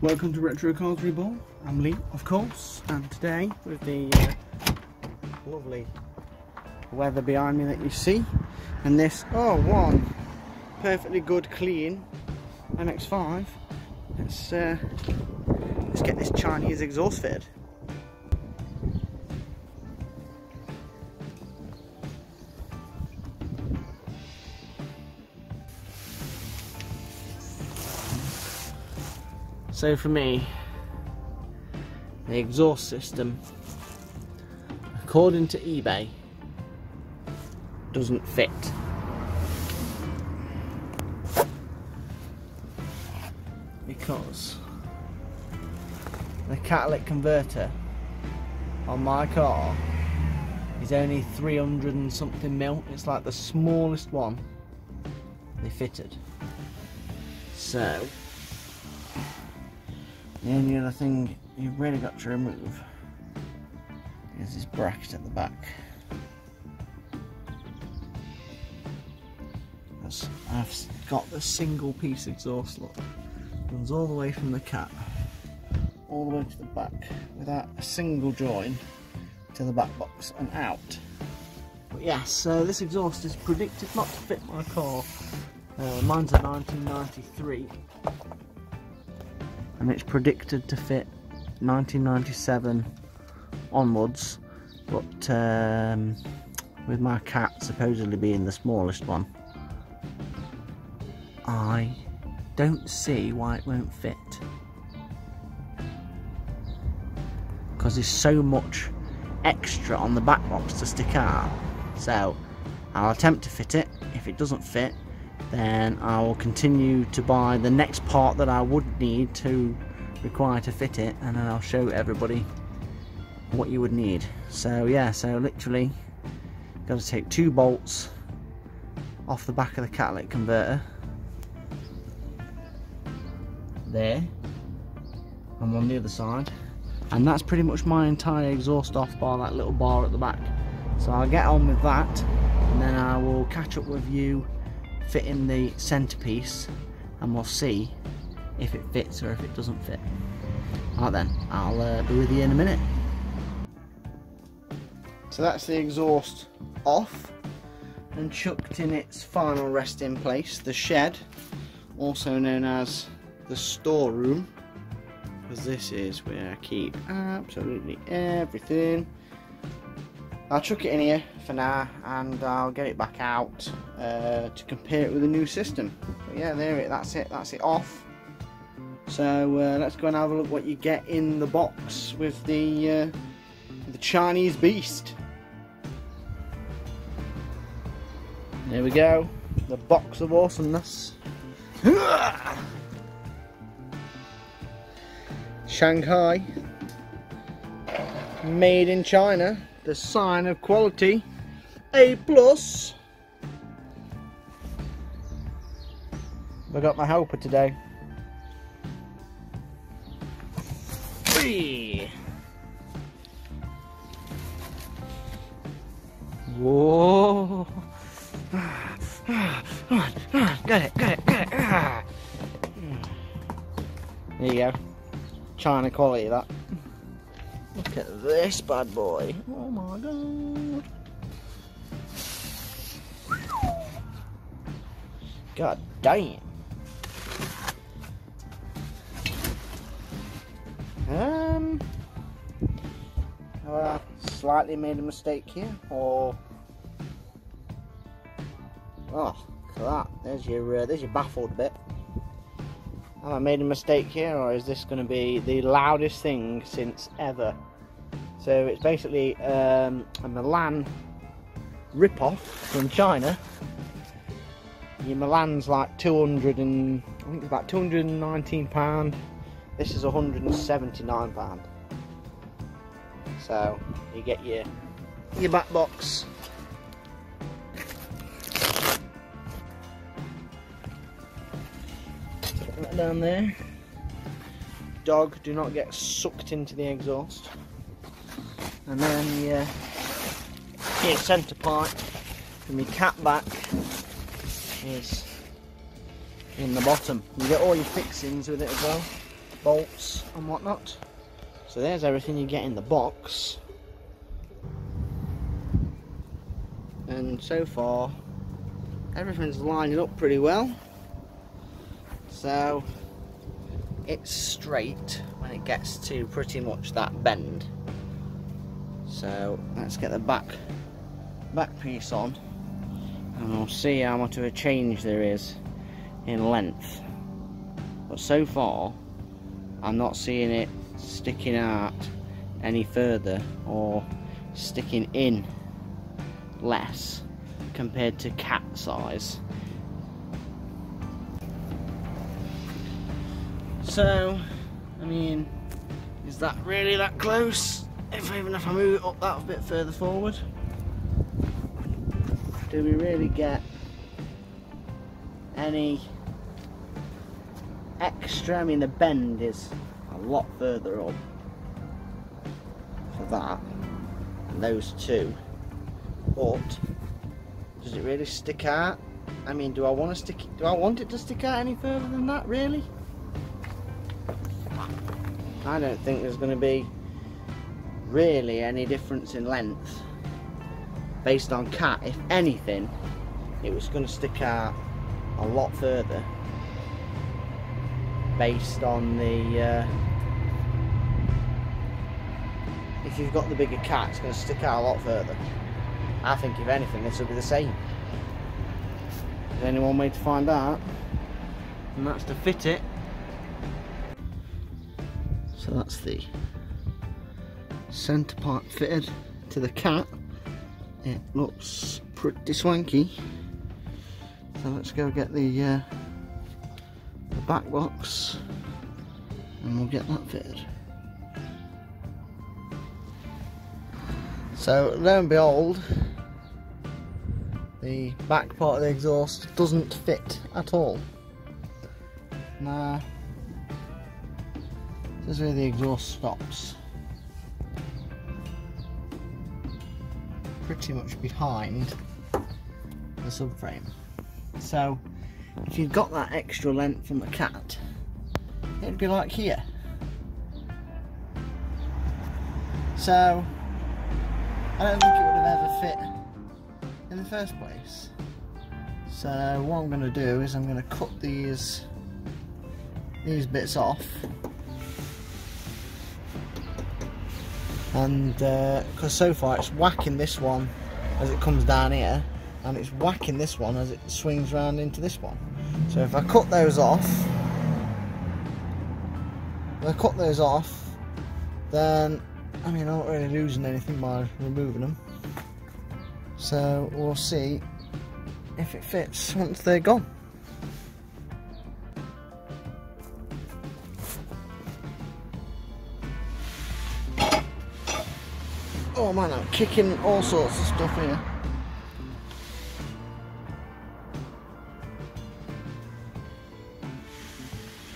Welcome to Retro Cars Reborn. I'm Lee, of course, and today with the lovely weather behind me that you see, and this one perfectly good clean mx5. Let's get this Chinese exhaust fitted. So for me, the exhaust system, according to eBay, doesn't fit. Because the catalytic converter on my car is only 300 and something mil. It's like the smallest one they fitted. So the only other thing you've really got to remove is this bracket at the back. I've got the single piece exhaust, look, runs all the way from the cap all the way to the back without a single join to the back box and out. But yes, so this exhaust is predicted not to fit my car. Mine's a 1993. And it's predicted to fit 1997 onwards, but with my cat supposedly being the smallest one, I don't see why it won't fit, because there's so much extra on the back box to stick out. So I'll attempt to fit it. If it doesn't fit, then I will continue to buy the next part that I would need to require to fit it, and then I'll show everybody what you would need. So yeah, so literally got to take 2 bolts off the back of the catalytic converter there, and on the other side, and that's pretty much my entire exhaust off bar that little bar at the back. So I'll get on with that, and then I will catch up with you fitting the centerpiece, and we'll see if it fits or if it doesn't fit. Alright then, I'll be with you in a minute. So that's the exhaust off and chucked in its final resting place, the shed, also known as the storeroom, because this is where I keep absolutely everything. I'll chuck it in here for now, and I'll get it back out to compare it with the new system. But yeah, that's it off. So let's go and have a look what you get in the box with the Chinese beast. There we go, the box of awesomeness. Shanghai, made in China, the sign of quality, A+. I got my helper today. Whee! Whoa! Got it. There you go. China quality, that. Look at this bad boy. Oh my god. God damn. Have I slightly made a mistake here, or oh, look at that. There's your baffled bit. Have I made a mistake here, or is this going to be the loudest thing since ever? So it's basically a Milan rip-off from China. Your Milan's like I think it's about £219. This is £179. So you get your back box. Put that down there. Dog, do not get sucked into the exhaust. And then your centre pipe from your cap back is in the bottom. You get all your fixings with it as well. bolts and whatnot. So there's everything you get in the box. And so far everything's lining up pretty well. So it's straight when it gets to pretty much that bend. So let's get the back piece on and we'll see how much of a change there is in length. But so far I'm not seeing it sticking out any further or sticking in less compared to cat size. So I mean, is that really that close? Even if I move it up that bit further forward, do we really get any extra? I mean, the bend is a lot further up for that and those two, but does it really stick out? I mean, do I want it to stick out any further than that, really? I don't think there's going to be really any difference in length based on cat. If anything, it was going to stick out a lot further based on the if you've got the bigger cat, it's going to stick out a lot further. I think if anything this will be the same. There's only one way to find out, and that's to fit it. So that's the centre part fitted to the cat. It looks pretty swanky. So let's go get the back box and we'll get that fitted. So lo and behold, the back part of the exhaust doesn't fit at all. Now, this is where the exhaust stops. Pretty much behind the subframe. So if you've got that extra length from the cat, it'd be like here. So I don't think it would have ever fit in the first place. So what I'm going to do is I'm going to cut these bits off, and because so far it's whacking this one as it comes down here, and it's whacking this one as it swings round into this one. So if I cut those off, then I mean, I'm not really losing anything by removing them. So we'll see if it fits once they're gone. Oh man, I'm kicking all sorts of stuff here.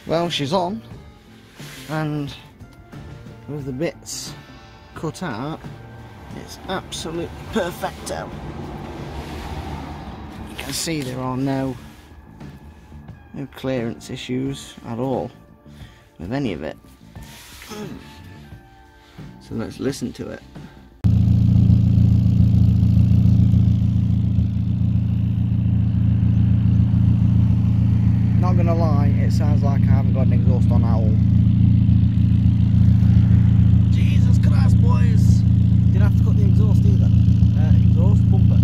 Well, she's on, and with the bits cut out, it's absolutely perfecto. You can see there are no clearance issues at all with any of it. So let's listen to it. Not gonna lie, it sounds like I haven't got an exhaust on at all. Jesus Christ, boys! Didn't have to cut the exhaust either. Exhaust bumper.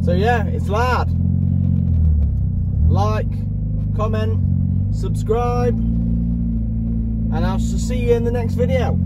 So yeah, it's loud. Like, comment, subscribe, and I'll see you in the next video.